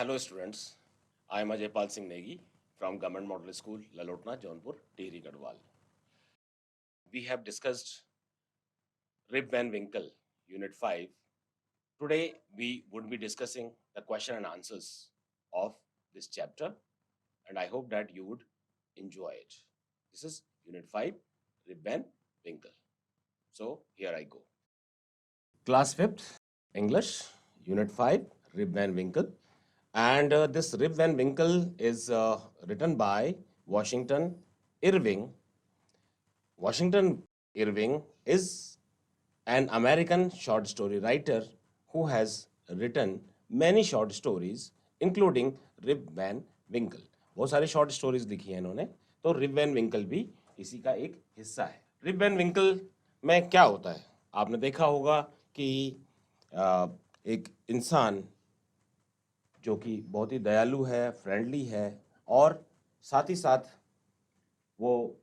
Hello students, I am Ajay Pal Singh Negi from Government Model School, Lalotna, Jaunpur, Tehri Gadwal. We have discussed Rip Van Winkle, Unit 5. Today we would be discussing the question and answers of this chapter and I hope that you would enjoy it. This is Unit 5, Rip Van Winkle. So here I go. Class 5th, English, Unit 5, Rip Van Winkle. And this Rip Van Winkle is written by Washington Irving. Washington Irving is an American short story writer who has written many short stories, including Rip Van Winkle. बहुत सारी short stories लिखी हैं इन्होंने, तो rib Van विंकल भी इसी का एक हिस्सा है। रिप वैन विंकल में क्या होता है, आपने देखा होगा कि एक इंसान जो कि बहुत ही दयालु है, फ्रेंडली है और साथ ही साथ वो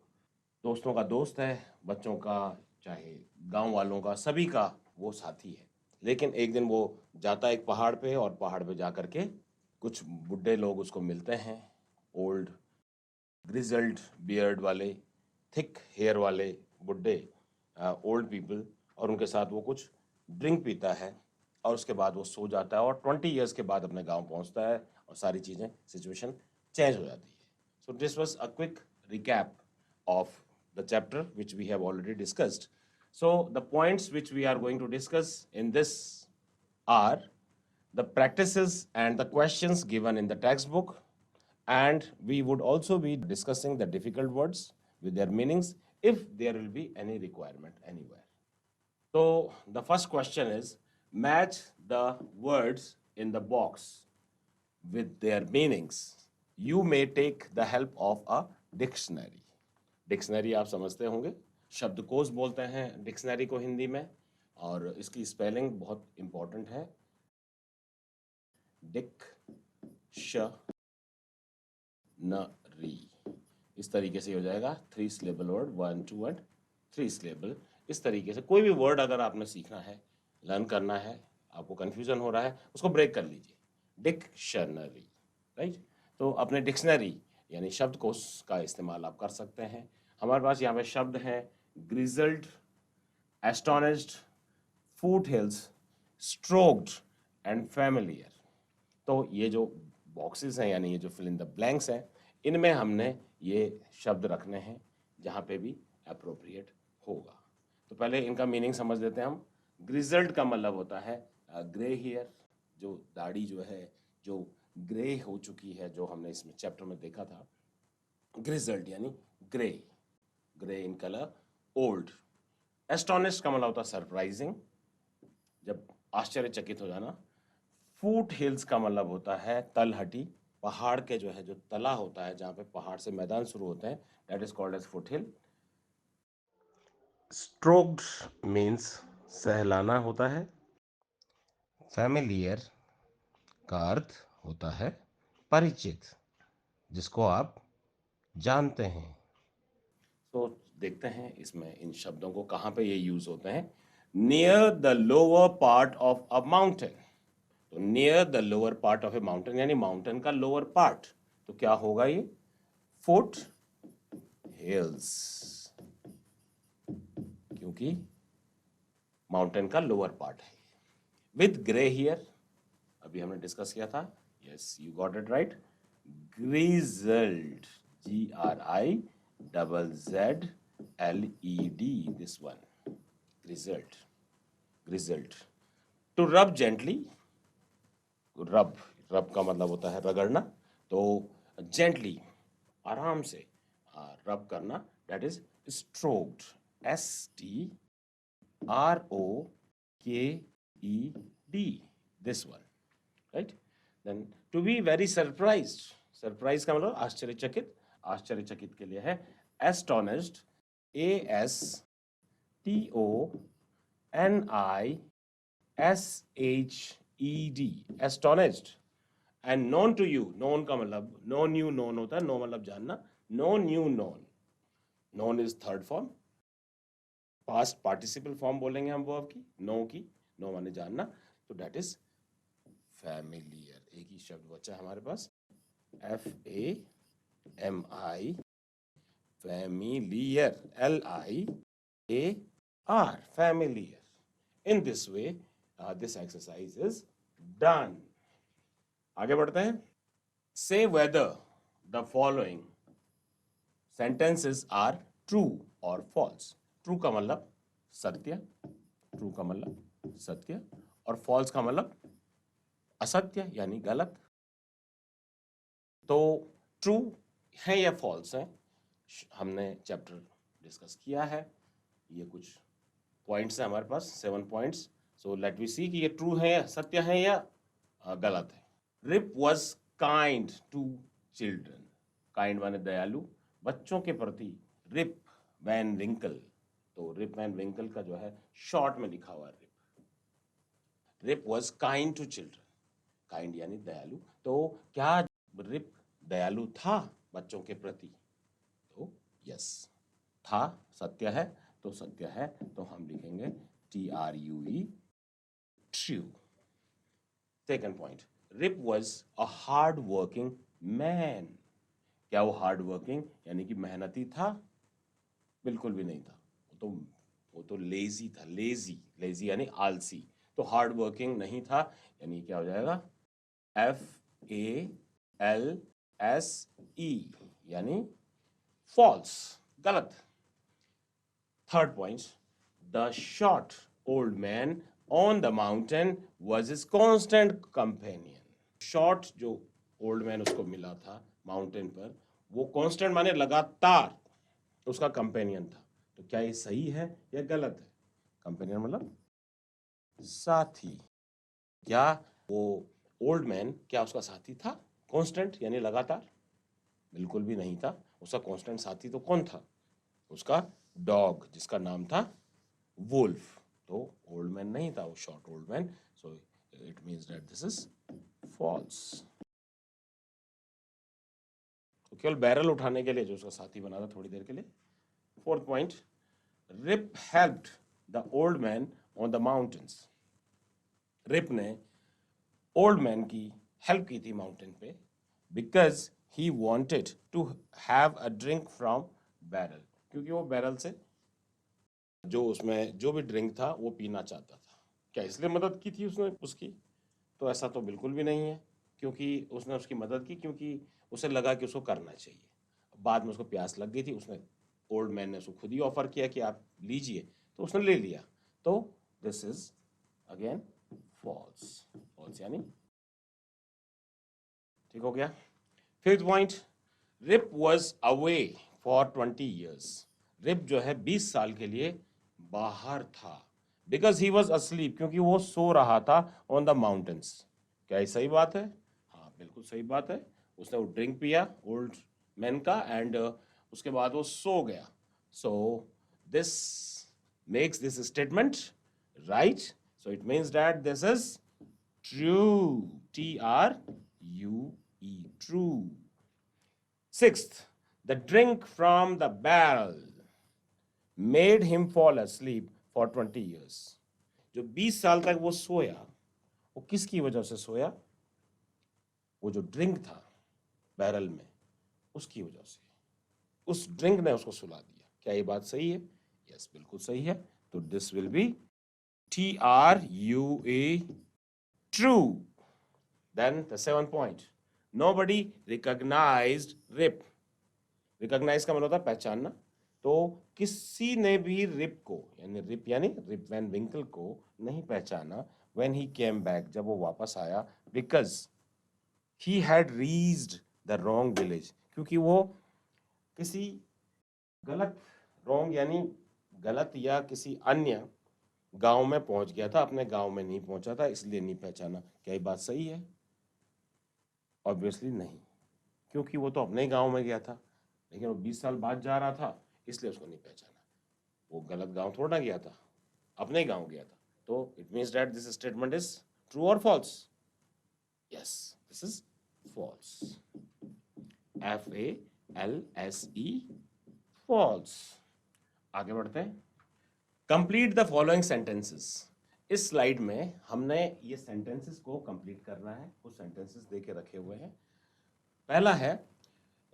दोस्तों का दोस्त है, बच्चों का, चाहे गांव वालों का, सभी का वो साथी है। लेकिन एक दिन वो जाता है एक पहाड़ पे और पहाड़ पे जा कर के कुछ बुढ़े लोग उसको मिलते हैं, ओल्ड ग्रिजल्ड बियर्ड वाले, थिक हेयर वाले बुढ़े ओल्ड पीपल, और उनके साथ वो कुछ ड्रिंक पीता है और उसके बाद वो सो जाता है और 20 ईयर्स के बाद अपने गांव पहुंचता है और सारी चीज़ें, सिचुएशन चेंज हो जाती है। So this was a quick recap of the chapter which we have already discussed. So the points which we are going to discuss in this are the practices and the questions given in the textbook, and we would also be discussing the difficult words with their meanings if there will be any requirement anywhere. So the first question is, match the words in the box with their meanings. You may take the help of a dictionary. Dictionary आप समझते होंगे, शब्दकोश बोलते हैं dictionary को हिंदी में, और इसकी स्पेलिंग बहुत इंपॉर्टेंट है, डिक्शनरी। इस तरीके से हो जाएगा, 3 सिलेबल वर्ड, 1 2 एंड 3 सिलेबल। इस तरीके से कोई भी वर्ड अगर आपने सीखना है, लर्न करना है, आपको कंफ्यूजन हो रहा है, उसको ब्रेक कर लीजिए, डिक्शनरी, राइट। तो अपने डिक्शनरी यानी शब्दकोश का इस्तेमाल आप कर सकते हैं। हमारे पास यहाँ पे शब्द हैं grizzled, astonished, foot hills, stroked and familiar. तो ये जो बॉक्सेस हैं यानी ये जो फिल इन द ब्लैंक्स हैं, इनमें हमने ये शब्द रखने हैं जहाँ पे भी अप्रोप्रिएट होगा। तो पहले इनका मीनिंग समझ लेते हैं हम। ग्रिजल्ड का मतलब होता है ग्रे हेयर, जो दाढ़ी जो है जो ग्रे हो चुकी है, जो हमने इसमें चैप्टर में देखा था। ग्रिजल्ड यानी grey, grey in colour, old. Astonished का मतलब होता है सरप्राइजिंग, जब आश्चर्यचकित हो जाना। फूट हिल्स का मतलब होता है तलहटी, पहाड़ के जो है जो तला होता है, जहाँ पे पहाड़ से मैदान शुरू होते हैं, that is called as foothill. Stroked means सहलाना होता है। फैमिलियर का अर्थ होता है परिचित, जिसको आप जानते हैं। तो देखते हैं इसमें इन शब्दों को कहाँ पे ये यूज होते हैं। Near the lower part of a mountain, तो near the lower part of a mountain यानी माउंटेन का लोअर पार्ट, तो क्या होगा ये, फुट हिल्स, क्योंकि माउंटेन का लोअर पार्ट है। विद ग्रे हेयर, अभी हमने डिस्कस किया था, yes you got it right, grizzled, GRIZZLED, this one, grizzled, grizzled. To rub gently, रब, रब का मतलब होता है रगड़ना, तो जेंटली, आराम से रब करना, that is stroked, STROKED, this one, right. Then to be very surprised, surprise का मतलब आश्चर्यचकित, आश्चर्यचकित के लिए है astonished, ASTONISHED, astonished. And known to you, known का मतलब नोन यू नोन होता है, नो मतलब जानना, known you known, known is third form, past participle form बोलेंगे हम वर्ब की, नो की, नो माने जानना, तो दैट इज फैमिलियर। एक ही शब्द बचा हमारे पास, FAMI, familiar, LIAR, familiar. In this way, this exercise is done. आगे बढ़ते हैं. Say whether the following sentences are true or false. True का मतलब सत्य, ट्रू का मतलब सत्य, और फॉल्स का मतलब असत्य यानी गलत. तो ट्रू है या फॉल्स है, हमने चैप्टर डिस्कस किया है. ये कुछ पॉइंट्स है हमारे पास, 7 points. So let we see कि ये ट्रू है, सत्य है या गलत है. Rip was kind to children. Kind माने दयालु, बच्चों के प्रति. रिप वैन विंकल, तो रिप वैन विंकल का जो है शॉर्ट में लिखा हुआ है Rip. Rip was kind to children, kind यानी दयालु. तो क्या रिप दयालु था बच्चों के प्रति? तो यस था, सत्य है, तो सत्य है, तो हम लिखेंगे TRUE, true. Second point, Rip was a hard working man. क्या वो हार्ड वर्किंग यानी कि मेहनती था? बिल्कुल भी नहीं था. वो तो लेजी था. लेजी यानी आलसी. तो हार्ड वर्किंग नहीं था, यानी क्या हो जाएगा, FALSE, यानी फॉल्स, गलत. Third point, the short old man on the mountain was his constant companion. Short जो ओल्ड मैन उसको मिला था माउंटेन पर, वो कॉन्स्टेंट माने लगातार उसका कंपेनियन था. तो क्या ये सही है या गलत है? कंपेनियन मतलब साथी. क्या वो ओल्ड मैन, क्या उसका साथी था कांस्टेंट यानी लगातार? बिल्कुल भी नहीं था. उसका कांस्टेंट साथी तो कौन था? उसका डॉग, जिसका नाम था वुल्फ. तो ओल्ड मैन नहीं था वो short old man. So it means that this is false. तो केवल बैरल उठाने के लिए जो उसका साथी बना था थोड़ी देर के लिए. Fourth point, Rip helped the old man on the mountains. Rip ने ओल्ड मैन की हेल्प की थी माउंटेन पे, because he wanted to have a drink from barrel. क्योंकि वो बैरल से जो उसमें जो भी ड्रिंक था वो पीना चाहता था. क्या इसलिए मदद की थी उसने उसकी? तो ऐसा तो बिल्कुल भी नहीं है. क्योंकि उसने उसकी मदद की क्योंकि उसे लगा कि उसको करना चाहिए. बाद में उसको प्यास लग गई थी, उसने, ओल्ड मैन ने उसको खुद ही ऑफर किया कि आप लीजिए, तो उसने ले लिया. तो this is again false. False यानी, ठीक हो गया. Fifth point, Rip was away for 20 years. Rip जो है 20 साल के लिए बाहर था. बिकॉज ही वॉज अस्लीप, क्योंकि वो सो रहा था ऑन द माउंटेन्स. क्या ये सही बात है? हाँ बिल्कुल सही बात है. उसने वो ड्रिंक पिया ओल्ड मैन का, एंड उसके बाद वो सो गया. So this makes this statement right. So it means that this is true, TRUE, true. Sixth, the drink from the barrel made him fall asleep for 20 years. जो 20 साल तक वो सोया, वो किसकी वजह से सोया? वो जो ड्रिंक था बैरल में, उसकी वजह से. उस ड्रिंक ने उसको सुला दिया. क्या ये बात सही है? यस, बिल्कुल सही है. तो this will B TRUE, true. Then the seventh point, nobody recognized Rip. Recognize का मतलब होता है पहचानना. तो किसी ने भी रिप को, यानी रिप वैन विंकल को नहीं पहचाना when he came back, जब वो वापस आया, because he had reached the wrong village. क्योंकि वो किसी गलत, wrong यानी गलत या किसी अन्य गांव में पहुंच गया था, अपने गांव में नहीं पहुंचा था, इसलिए नहीं पहचाना. क्या ये बात सही है? ऑब्वियसली नहीं, क्योंकि वो तो अपने ही गांव में गया था, लेकिन वो 20 साल बाद जा रहा था, इसलिए उसको नहीं पहचाना. वो गलत गांव थोड़ा गया था, अपने ही गांव गया था. तो it means that this statement is true और false? Yes, this is false. FALSE, false. आगे बढ़ते हैं. Complete the following sentences. इस स्लाइड में हमने ये सेंटेंसेस को कंप्लीट करना है। कुछ सेंटेंसेस दे के रखे हुए हैं। पहला है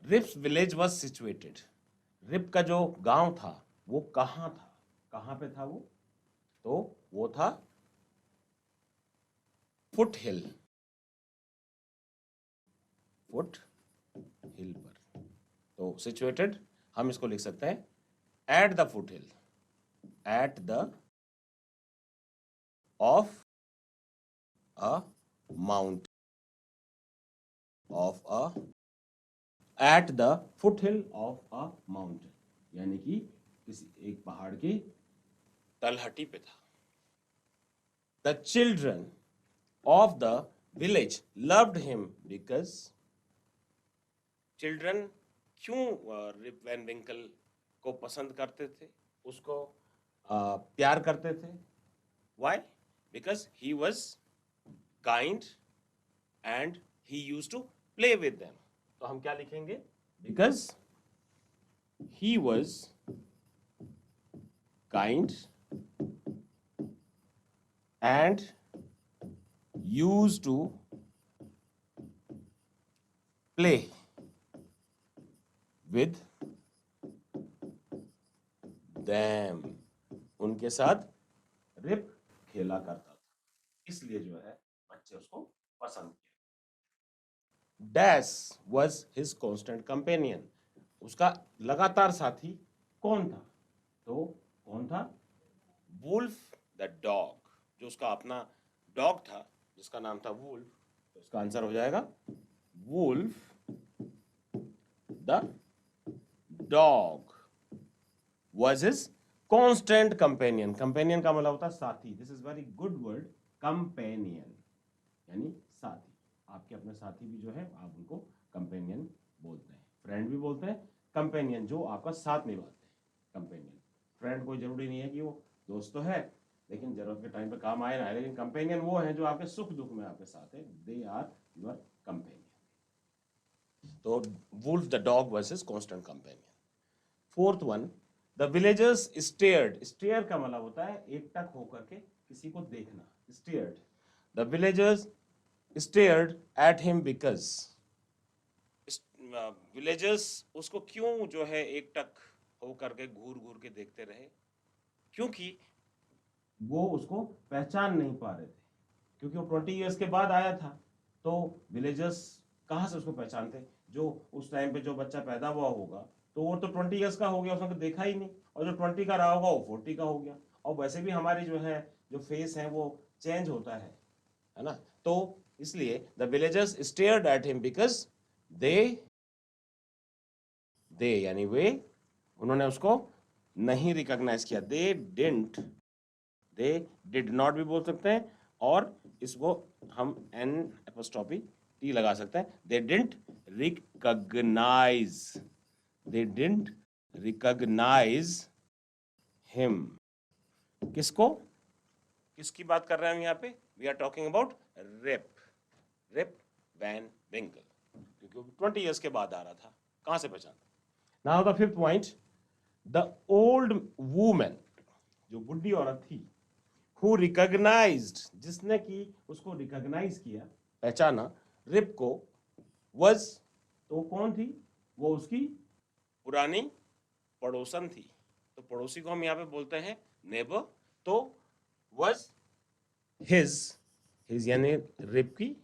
Rip's village was situated. Rip का जो गांव था वो कहाँ था, कहाँ पे था वो? तो वो था फुट हिल, फुट हिल पर। तो सिचुएटेड हम इसको लिख सकते हैं at the foot hill, at the of a mount, of a at the foot hill of a mountain, यानी कि किसी एक पहाड़ की तलहटी पे था। The children of the village loved him because, children क्यों रिप वैन विंकल को पसंद करते थे, उसको प्यार करते थे? Why? Because he was kind and he use to play with them. तो हम क्या लिखेंगे? Because he was kind and used to play with them, उनके साथ रिप खेला करता था, इसलिए जो है बच्चे उसको पसंद किए। Dash was his constant companion, उसका लगातार साथी कौन था? तो कौन था? वुल्फ द डॉग, जो उसका अपना डॉग था जिसका नाम था वुल्फ। तो इसका आंसर हो जाएगा Wolf the dog was his constant companion। Companion का मतलब होता है साथी। This is very good word, companion यानी साथी। आपके अपने साथी भी जो है आप उनको कंपेनियन बोलते हैं, फ्रेंड भी बोलते हैं, कंपेनियन जो आपका साथ निभाते हैं, कंपेनियन। फ्रेंड कोई जरूरी नहीं है कि वो दोस्त तो है लेकिन जरूरत के टाइम पे काम आए ना आए, लेकिन कंपेनियन वो है जो आपके सुख दुख में आपके साथ है, दे आर योर कंपेनियन। तो Wolf the dog was his constant companion. Fourth one, the villagers stared. Stare का मतलब होता है एकटक होकर के किसी को देखना, stared. The villagers stared at him because, villagers उसको क्यों जो है एकटक होकर के घूर घूर के देखते रहे? क्योंकि वो उसको पहचान नहीं पा रहे थे, क्योंकि वो 20 इयर्स के बाद आया था। तो विलेजर्स कहाँ से उसको पहचानते? जो उस टाइम पे जो बच्चा पैदा हुआ होगा तो वो तो 20 इयर्स का हो गया, उसने तो देखा ही नहीं, और जो 20 का रहा होगा वो 40 का हो गया। और वैसे भी हमारी जो है जो फेस है वो चेंज होता है ना? तो इसलिए the villagers stared at him because they यानी वे, उन्होंने उसको नहीं रिकॉग्नाइज किया। दे डिड नॉट भी बोल सकते हैं, और इसको हम एन एपोस्ट्रोफी टी लगा सकते हैं। They didn't recognise, they didn't recognise him. किसको, किसकी बात कर रहे हैं हम यहाँ पे? We are talking about Rip Van Winkle, क्योंकि 20 इयर्स के बाद आ रहा था, कहां से पहचान? Now the fifth point, the old women, जो बुढ़ी औरत थी, who recognized, जिसने की उसको रिकॉग्नाइज किया, पहचाना रिप को, was, तो कौन थी? वो उसकी पुरानी पड़ोसन थी। तो पड़ोसी को हम यहाँ पे बोलते हैं नेबर। तो was his यानी रिप की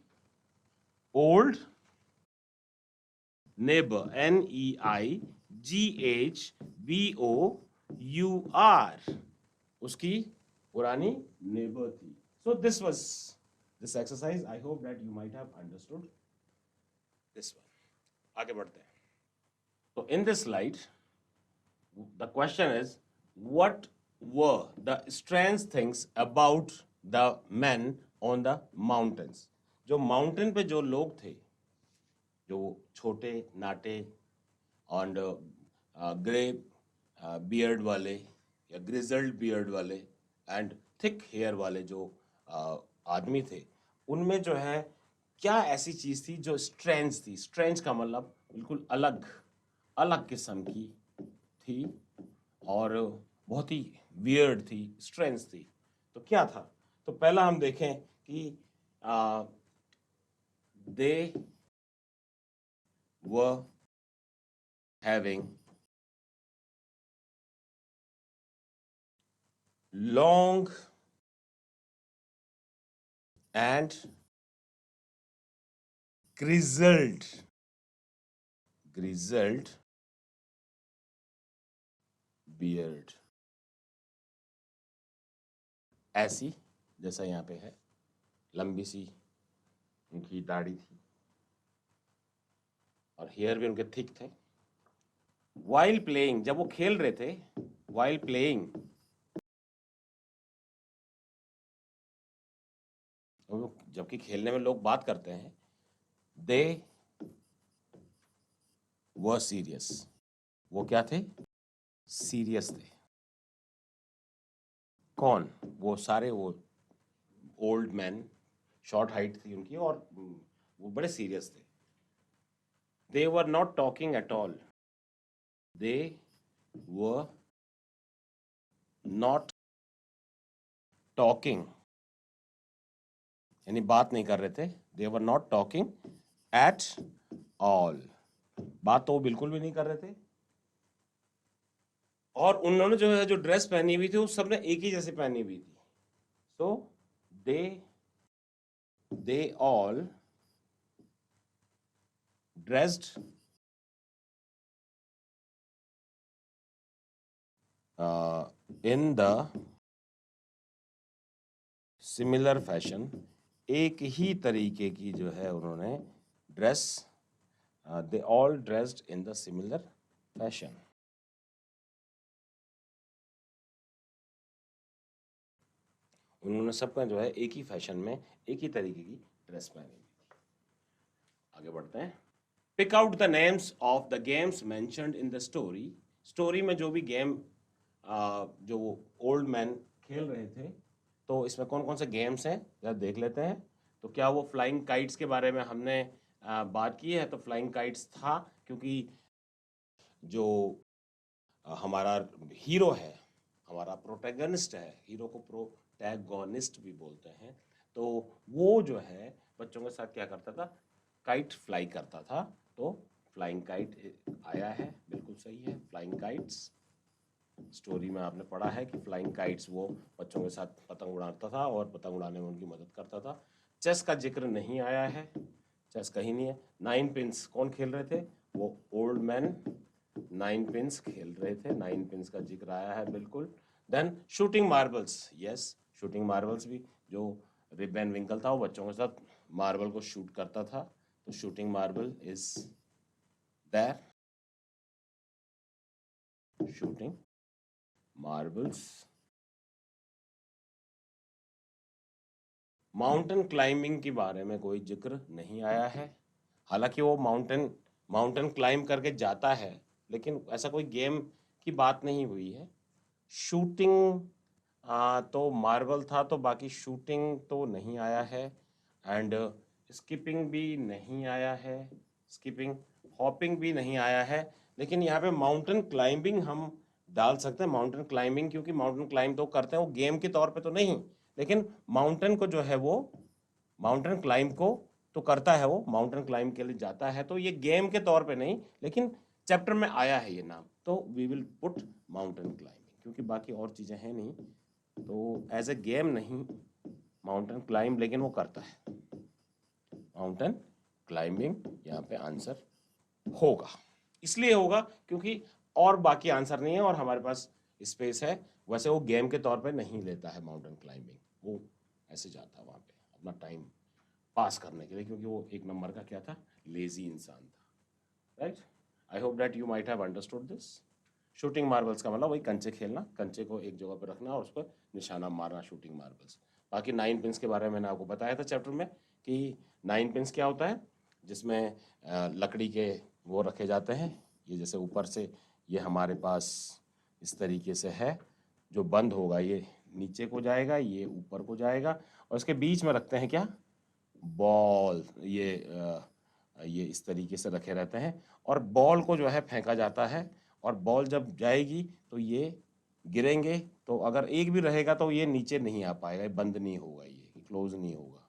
ओल्ड नेबर, NEIGHBOUR, उसकी पुरानी नेबर थी। So this was this exercise. I hope that you might have understood this one. आगे बढ़ते हैं। So in this slide, the question is, what were the strange things about the men on the mountains? जो mountain पे जो लोग थे, जो छोटे नाटे और ग्रे बियर्ड वाले या ग्रिजल्ड बियर्ड वाले एंड थिक हेयर वाले जो आदमी थे, उनमें जो है क्या ऐसी चीज थी जो स्ट्रेंज थी? स्ट्रेंज का मतलब बिल्कुल अलग, अलग किस्म की थी और बहुत ही वियर्ड थी, स्ट्रेंज थी। तो क्या था? तो पहला हम देखें कि दे were having long and grizzled beard, ऐसी जैसा यहाँ पे है, लंबी सी उनकी दाढ़ी थी और हेयर भी उनके थिक थे। वाइल प्लेइंग, जब वो खेल रहे थे, वाइल प्लेइंग, जबकि खेलने में लोग बात करते हैं, दे वर सीरियस, वो क्या थे? सीरियस थे। कौन? वो सारे वो ओल्ड मैन, शॉर्ट हाइट थी उनकी और वो बड़े सीरियस थे। They were not talking at all, they were not talking, यानी बात नहीं कर रहे थे। They were not talking at all, बात तो वो बिल्कुल भी नहीं कर रहे थे। और उन्होंने जो है जो ड्रेस पहनी हुई थी वो सबने एक ही जैसे पहनी हुई थी। So they all dressed in the similar fashion, एक ही तरीके की जो है उन्होंने dress, they all dressed in the similar fashion. उन्होंने सबका जो है एक ही फैशन में एक ही तरीके की ड्रेस पहनी हुई। आगे बढ़ते हैं। Pick out the names of the games mentioned in the story, story में जो भी गेम जो वो ओल्ड मैन खेल रहे थे, तो इसमें कौन कौन से गेम्स हैं जरा देख लेते हैं। तो क्या वो फ्लाइंग काइट्स के बारे में हमने बात की है? तो फ्लाइंग काइट्स था, क्योंकि जो हमारा हीरो है, हमारा प्रोटैगनिस्ट है, हीरो को प्रोटैगोनिस्ट भी बोलते हैं, तो वो जो है बच्चों के साथ क्या करता था? काइट फ्लाई करता था। तो फ्लाइंग काइट आया है, बिल्कुल सही है। फ्लाइंग काइट्स, स्टोरी में आपने पढ़ा है कि फ्लाइंग काइट्स वो बच्चों के साथ पतंग उड़ाता था और पतंग उड़ाने में उनकी मदद करता था। चेस का जिक्र नहीं आया है, चेस कहीं नहीं है। नाइन पिंस कौन खेल रहे थे? वो ओल्ड मैन नाइन पिंस खेल रहे थे, नाइन पिंस का जिक्र आया है बिल्कुल। Then shooting marbles, yes, shooting marbles भी, जो रिप वैन विंकल था वो बच्चों के साथ मार्बल को शूट करता था, तो shooting marble is there, shooting marbles. Mountain climbing के बारे में कोई जिक्र नहीं आया है, हालांकि वो माउंटेन क्लाइंब करके जाता है, लेकिन ऐसा कोई गेम की बात नहीं हुई है। शूटिंग तो मार्बल था, तो बाकी शूटिंग तो नहीं आया है। एंड स्किपिंग भी नहीं आया है, स्किपिंग, हॉपिंग भी नहीं आया है। लेकिन यहाँ पे माउंटेन क्लाइंबिंग हम डाल सकते हैं, माउंटेन क्लाइंबिंग, क्योंकि माउंटेन क्लाइंब तो करते हैं, वो गेम के तौर पे तो नहीं, लेकिन माउंटेन को जो है वो, माउंटेन क्लाइंब को तो करता है, वो माउंटेन क्लाइंब के लिए जाता है, तो ये गेम के तौर पे नहीं, लेकिन चैप्टर में आया है ये नाम, तो we will put mountain climbing, क्योंकि बाकी और चीज़ें हैं नहीं, तो एज ए गेम नहीं माउंटेन क्लाइंब, लेकिन वो करता है माउंटेन क्लाइंबिंग। यहाँ पे आंसर होगा, इसलिए होगा क्योंकि और बाकी आंसर नहीं है और हमारे पास स्पेस है। वैसे वो गेम के तौर पे नहीं लेता है माउंटेन क्लाइंबिंग, वो ऐसे जाता है वहाँ पे अपना टाइम पास करने के लिए, क्योंकि वो एक नंबर का क्या था? लेजी इंसान था, right. I hope that you might have understood this. Shooting marbles का मतलब वही कंचे खेलना, कंचे को एक जगह पर रखना और उस पर निशाना मारना, शूटिंग मार्बल्स। बाकी नाइन पिंस के बारे में मैंने आपको बताया था चैप्टर में कि नाइन पिंस क्या होता है, जिसमें लकड़ी के वो रखे जाते हैं, ये जैसे ऊपर से ये हमारे पास इस तरीके से है, जो बंद होगा ये नीचे को जाएगा, ये ऊपर को जाएगा, और इसके बीच में रखते हैं क्या? बॉल। ये इस तरीके से रखे रहते हैं और बॉल को जो है फेंका जाता है, और बॉल जब जाएगी तो ये गिरेंगे तो अगर एक भी रहेगा तो ये नीचे नहीं आ पाएगा, ये बंद नहीं होगा, ये क्लोज नहीं होगा,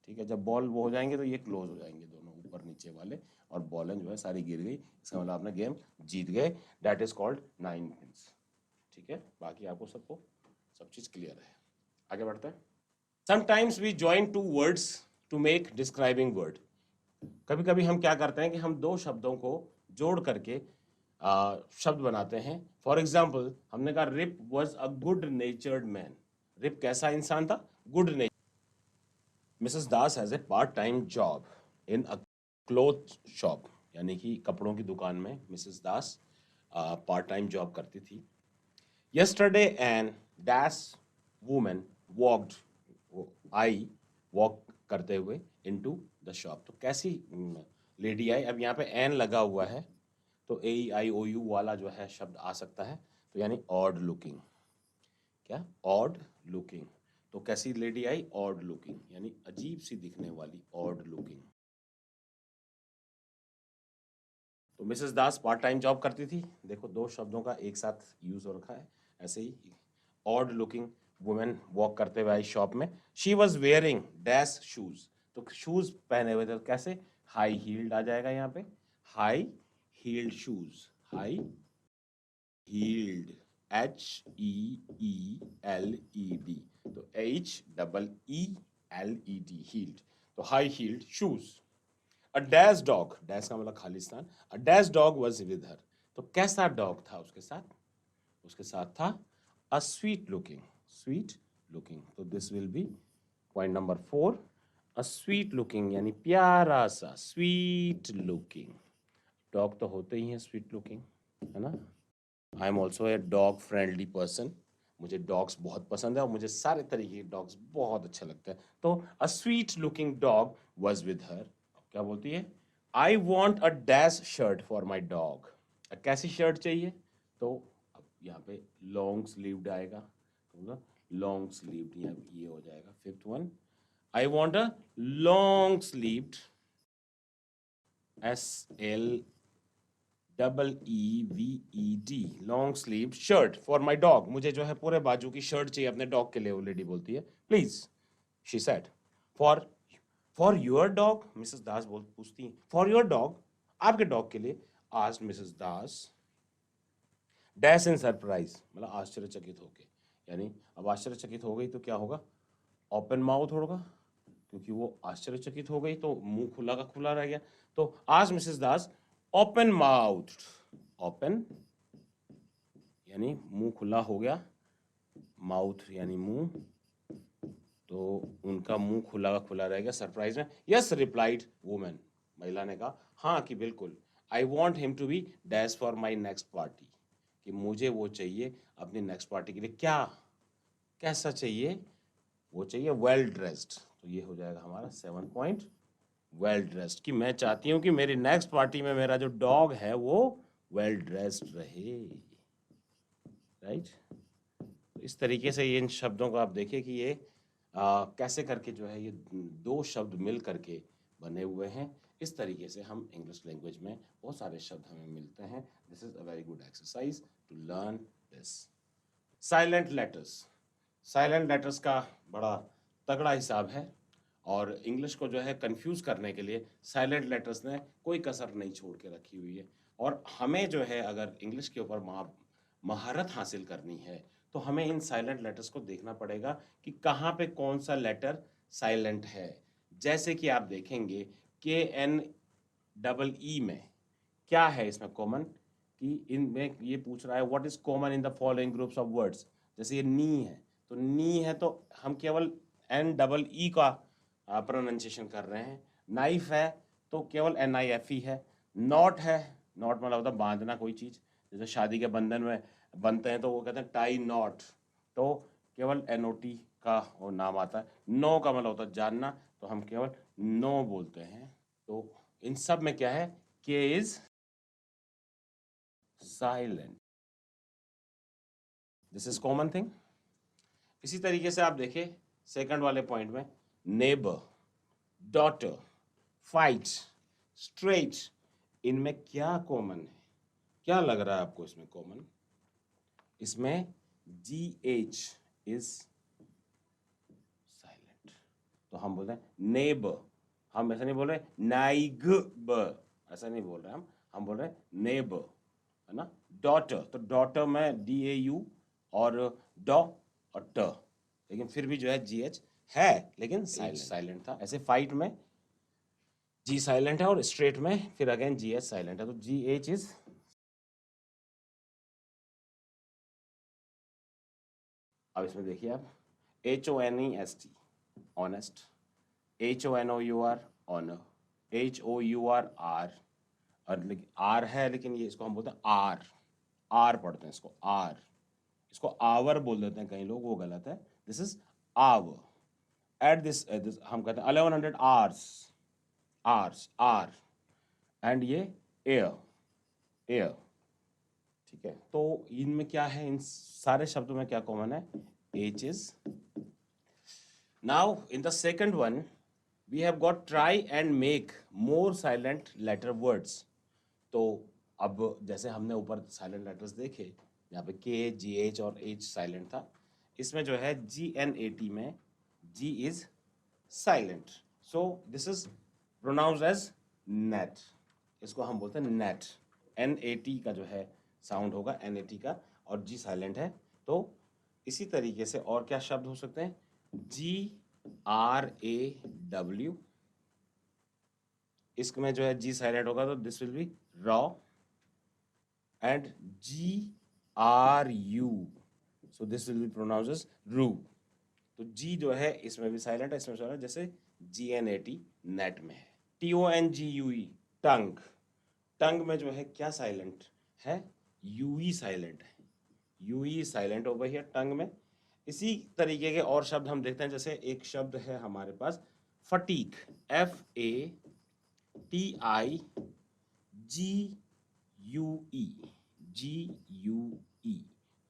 ठीक है। जब बॉल वो हो जाएंगे तो ये क्लोज हो जाएंगे दोनों ऊपर नीचे वाले, और बॉलें जो है सारी गिर गई, इसका मतलब आपने गेम जीत गए। दैट इज कॉल्ड 9 पिन्स, ठीक है। बाकी आपको सबको सब चीज क्लियर है। आगे बढ़ते हैं। Sometimes we join two words to make describing word. कभी कभी हम क्या करते हैं कि हम दो शब्दों को जोड़ करके शब्द बनाते हैं। फॉर एग्जाम्पल हमने कहा Rip was a good natured man. Rip कैसा इंसान था? Good nature. Mrs Das has a part time job in a cloth shop, यानी कि कपड़ों की दुकान में Mrs Das part time job करती थी। Yesterday an dash women walked, आई वॉक करते हुए इनटू द शॉप। तो कैसी लेडी आई? अब यहाँ पे एन लगा हुआ है तो ए आई ओ यू वाला जो है शब्द आ सकता है, तो यानी ऑड लुकिंग। क्या? Odd looking. तो कैसी लेडी आई? ऑड लुकिंग, यानी अजीब सी दिखने वाली, ऑड लुकिंग। तो Mrs Das part time job करती थी। देखो दो शब्दों का एक साथ यूज हो रखा है। ऐसे ही ऑड लुकिंग वुमेन वॉक करते हुए आई शॉप में। She was wearing dash shoes. तो शूज पहने हुए थे, तो कैसे? हाई हील्ड आ जाएगा यहाँ पे, high heeled shoes, high heeled, HEELED, तो HEELED, हील्ड, तो high heeled shoes. A dash dog, dash का मतलब खालिस्तान, a dash dog was with her. तो कैसा डॉग था उसके साथ? उसके साथ था a sweet looking, sweet looking. तो this will be point number 4, a sweet looking, यानी प्यारा सा, स्वीट लुकिंग। डॉग तो होते ही हैं स्वीट लुकिंग, है ना। I am also a dog friendly person. मुझे डॉग्स बहुत पसंद है और मुझे सारे तरीके के डॉग्स बहुत अच्छे लगते हैं। तो अ sweet looking dog was with her. क्या बोलती है? I want a dash shirt for my dog. कैसी शर्ट चाहिए? तो अब यहाँ पे लॉन्ग स्लीव्ड आएगा, तो लॉन्ग स्लीव्ड, ये हो जाएगा fifth one. I want a long sleeved, SLEEVED, long sleeve shirt for my dog. मुझे जो है पूरे बाजू की शर्ट चाहिए अपने डॉग के लिए, वो लेडी बोलती है। Please, she said. For for your dog, Mrs Das पूछती है, फॉर योर डॉग, आपके डॉग के लिए। Asked Mrs Das dash in surprise, मतलब आश्चर्यचकित होके। यानी अब आश्चर्यचकित हो गई तो क्या होगा? ओपन माउथ होगा, क्योंकि वो आश्चर्यचकित हो गई तो मुंह खुला का खुला रह गया। तो आज मिसेस दास ओपन माउथ, ओपन यानी मुंह खुला हो गया, माउथ यानी मुंह, तो उनका मुंह खुला का खुला रह गया सरप्राइज में। यस रिप्लाइड वुमेन, महिला ने कहा हाँ कि बिल्कुल। I want him to be dash for my next party, कि मुझे वो चाहिए अपनी नेक्स्ट पार्टी के लिए। क्या कैसा चाहिए? वो चाहिए वेल ड्रेस्ड। तो ये हो जाएगा हमारा 7 पॉइंट, वेल ड्रेस्ड, कि मैं चाहती हूँ कि मेरी नेक्स्ट पार्टी में मेरा जो डॉग है वो वेल ड्रेस्ड रहे, राइट। तो इस तरीके से ये इन शब्दों को आप देखिए कि ये कैसे करके जो है ये दो शब्द मिल करके बने हुए हैं। इस तरीके से हम इंग्लिश लैंग्वेज में बहुत सारे शब्द हमें मिलते हैं। This is a very good exercise to learn this. Silent letters, silent letters का बड़ा तगड़ा हिसाब है, और इंग्लिश को जो है कंफ्यूज करने के लिए साइलेंट लेटर्स ने कोई कसर नहीं छोड़ के रखी हुई है। और हमें जो है अगर इंग्लिश के ऊपर महारत हासिल करनी है तो हमें इन साइलेंट लेटर्स को देखना पड़ेगा कि कहाँ पे कौन सा लेटर साइलेंट है। जैसे कि आप देखेंगे KNEE में क्या है इसमें कॉमन, कि इनमें ये पूछ रहा है what is common in the following groups of words. जैसे ये नी है, तो नी है तो हम केवल NEE का प्रोनाउंसिएशन कर रहे हैं। नाइफ है तो केवल NIFE है। नॉट है, नॉट मतलब होता है बांधना कोई चीज़, जैसे शादी के बंधन में बनते हैं तो वो कहते हैं टाई नॉट, तो केवल NOT का वो नाम आता है। नो का मतलब होता है जानना, तो हम केवल नो बोलते हैं। तो इन सब में क्या है? के is silent, this is common thing. इसी तरीके से आप देखें सेकंड वाले पॉइंट में, नेबर, डॉटर, फाइट, स्ट्रेट, इनमें क्या कॉमन है? क्या लग रहा है आपको इसमें कॉमन? इसमें GH इज साइलेंट। तो हम बोलते हैं नेबर, हम ऐसा नहीं बोल रहे नाइग, ऐसा नहीं बोल रहे हम बोल रहे नेबर, है ना। डॉटर, तो डॉटर में DAU और डॉ और ट, लेकिन फिर भी जो है GH है, लेकिन साइलेंट था। ऐसे फाइट में G साइलेंट है और स्ट्रेट में फिर अगेन GH साइलेंट है, तो GH इज। अब इसमें देखिए आप, HONEST honest, HONOUR honour, HOUR hour, और आर है लेकिन ये इसको हम बोलते हैं आर पढ़ते हैं इसको आर, इसको आवर बोल देते हैं कई लोग, वो गलत है। This is hour. At this हम कहते हैं 1100 आर्स आर, एंड ये एयर, ठीक है। तो इनमें क्या है, इन सारे शब्दों में क्या कॉमन है, H is. Now in the second one we have got try and make more silent letter words. तो अब जैसे हमने ऊपर साइलेंट लेटर्स देखे, यहाँ पे KGH और H साइलेंट था, इसमें जो है GNAT में G is silent, so this is pronounced as gnat, इसको हम बोलते हैं नेट। NAT का जो है साउंड होगा NAT का, और G साइलेंट है। तो इसी तरीके से और क्या शब्द हो सकते हैं, GRAW, इसमें जो है G साइलेंट होगा तो this will be raw, and GRU, so this will be pronounced as roo. तो G जो है इसमें भी साइलेंट है, इसमें साइलेंट है, जैसे GNAT नेट में है। TONGUE टंग, टंग में जो है क्या साइलेंट है, UE साइलेंट है, UE साइलेंट होगा हियर टंग में। इसी तरीके के और शब्द हम देखते हैं, जैसे एक शब्द है हमारे पास फटीक, FATIGUE,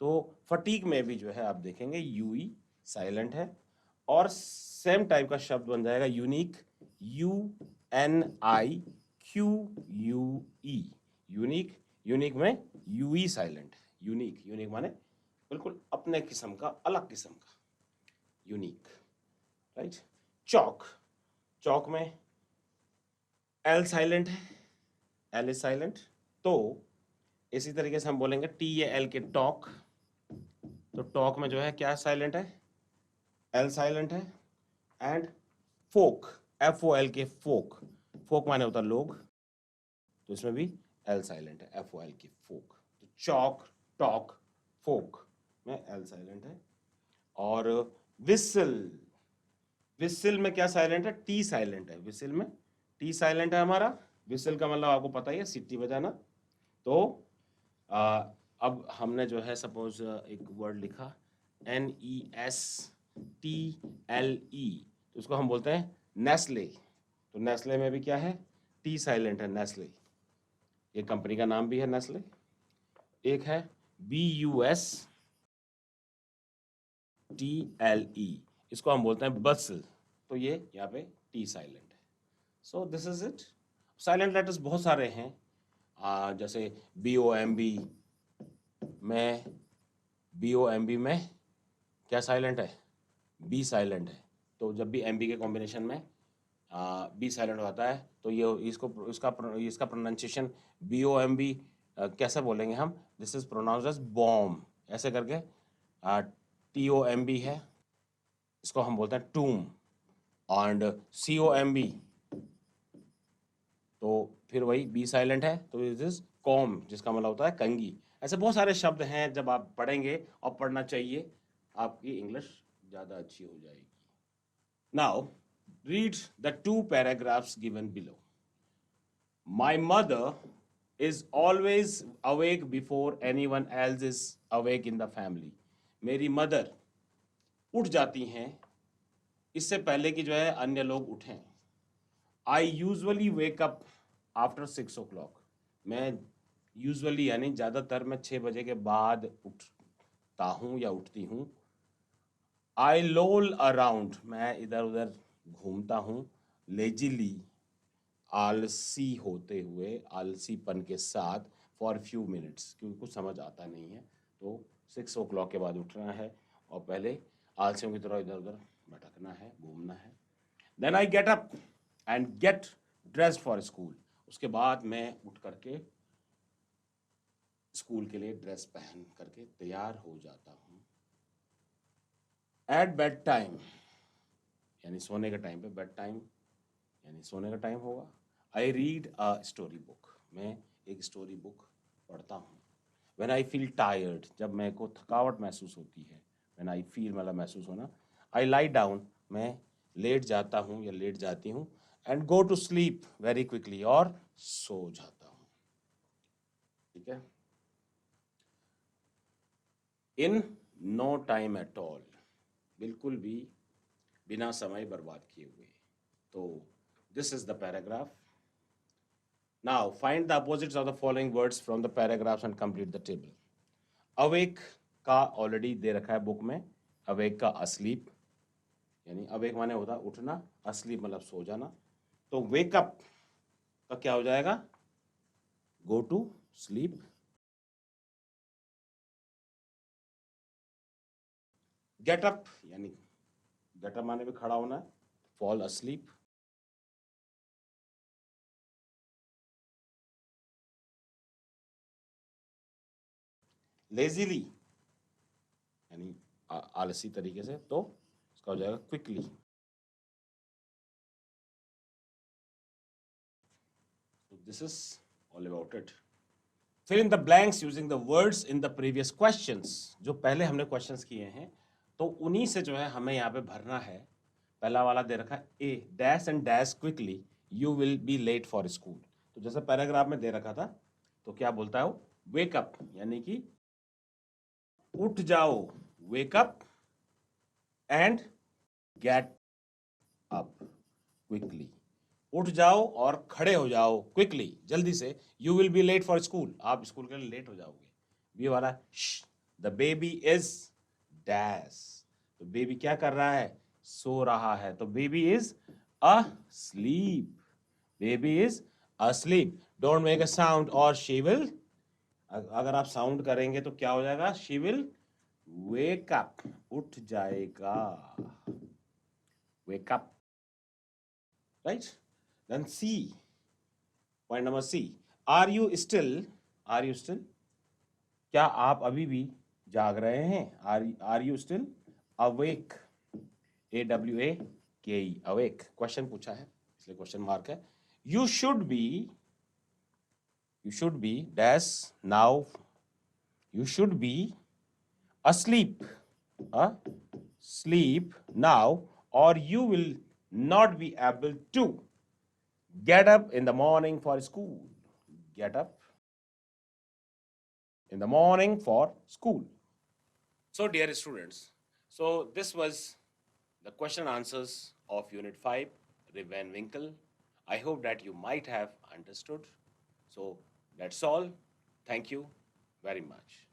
तो फटीक में भी जो है आप देखेंगे UE साइलेंट है। और सेम टाइप का शब्द बन जाएगा यूनिक, UNIQUE, यूनिक, यूनिक में UE साइलेंट है, यूनिक, यूनिक माने बिल्कुल अपने किस्म का, अलग किस्म का, यूनिक, राइट। चौक, चौक में L साइलेंट है, L इज साइलेंट। तो इसी तरीके से हम बोलेंगे TAL के टॉक, तो टॉक में जो है क्या साइलेंट है, L साइलेंट है। एंड फोक, FOL के फोक, फोक माने होता लोग, तो इसमें भी L साइलेंट है, FOL के फोक। तो चॉक, टॉक, फोक में L साइलेंट है। और विसल, विसल में क्या साइलेंट है, T साइलेंट है, विसल में T साइलेंट है हमारा। विसल का मतलब आपको पता ही है, सीटी बजाना। तो अब हमने जो है सपोज एक वर्ड लिखा NESTLE, तो उसको हम बोलते हैं नेस्ले। तो नेस्ले में भी क्या है, T साइलेंट है, नेस्ले, ये कंपनी का नाम भी है नेस्ले। एक है BUSTLE, इसको हम बोलते हैं बसल, तो ये यहाँ पे T साइलेंट है। So this is it. Silent letters बहुत सारे हैं, जैसे BOMB में, BOMB में क्या साइलेंट है, B साइलेंट है। तो जब भी MB के कॉम्बिनेशन में B साइलेंट होता है, तो ये इसका प्रोनाउंसिएशन BOMB कैसे बोलेंगे हम, this is pronounced as bomb, ऐसे करके। TOMB है, इसको हम बोलते हैं टूम। एंड COMB, तो फिर वही B साइलेंट है, तो इट इज कॉम, जिसका मतलब होता है कंघी। ऐसे बहुत सारे शब्द हैं, जब आप पढ़ेंगे, और पढ़ना चाहिए, आपकी इंग्लिश ज़्यादा अच्छी हो जाएगी। Now read the two paragraphs given below. My mother is always awake before anyone else is awake in the family. मेरी मदर उठ जाती हैं इससे पहले कि जो है अन्य लोग उठें। I usually wake up after 6 o'clock. मैं यूजुअली यानी ज़्यादातर मैं 6 बजे के बाद उठता हूँ या उठती हूँ। I loll around, मैं इधर उधर घूमता हूँ। Lazily, आलसी होते हुए, आलसीपन के साथ, फॉर फ्यू मिनट्स, क्योंकि कुछ समझ आता नहीं है तो 6 o'clock के बाद उठना है और पहले आलसियों की तरह इधर उधर भटकना है, घूमना है. Then I get up and get dressed for school. उसके बाद मैं उठ करके स्कूल के लिए ड्रेस पहन करके तैयार हो जाता हूँ. एट बेड टाइम यानी सोने के टाइम पे, बेड टाइम यानी सोने का टाइम होगा. I read a story book. मैं एक स्टोरी बुक पढ़ता हूँ. व्हेन आई फील टायर्ड, जब मेरे को थकावट महसूस होती है. व्हेन आई फील मतलब महसूस होना. आई लाई डाउन, मैं लेट जाता हूँ या लेट जाती हूँ. And go to sleep very quickly, और सो जाता हूँ. ठीक है. In no time at all, बिल्कुल भी बिना समय बर्बाद किए हुए. तो this is the paragraph. Now find the opposites of the following words from the paragraphs and complete the table. Awake का ऑलरेडी दे रखा है बुक में. अवेक का अस्लीप, यानी अवेक माने होता उठना, अस्लीप मतलब सो जाना. तो वेकअप का क्या हो जाएगा? Go to sleep. Get up यानी गेट अप माने भी खड़ा होना है. Fall asleep. लेजीली यानी आलसी तरीके से, तो इसका हो जाएगा quickly. So this is all about it. Fill in the blanks using the words in the previous questions. जो पहले हमने क्वेश्चंस किए हैं तो उन्हीं से जो है हमें यहाँ पे भरना है. पहला वाला दे रखा है a dash and dash quickly you will be late for school. तो जैसे पैराग्राफ में दे रखा था, तो क्या बोलता है वो? वेकअप यानी कि उठ जाओ. Wake up and get up quickly. उठ जाओ और खड़े हो जाओ क्विकली, जल्दी से. You will be late for school, आप स्कूल के लिए लेट हो जाओगे. बी वाला द बेबी इज डैश. तो बेबी क्या कर रहा है? सो रहा है. तो baby is asleep. Baby is asleep. Don't make a sound और शी विल, अगर आप साउंड करेंगे तो क्या हो जाएगा? शी विल वेक अप, उठ जाएगा. Wake up. Right. Then C, point number C. Are you still, are you still, क्या आप अभी भी जाग रहे हैं? Are you still awake. AWAKE, awake. Question पूछा है इसलिए क्वेश्चन मार्क है. You should be dash now. You should be asleep, sleep now, or you will not be able to get up in the morning for school. Get up in the morning for school. So, dear students, so this was the question answers of Unit 5, Rib and Winkle. I hope that you might have understood. So, that's all. Thank you very much.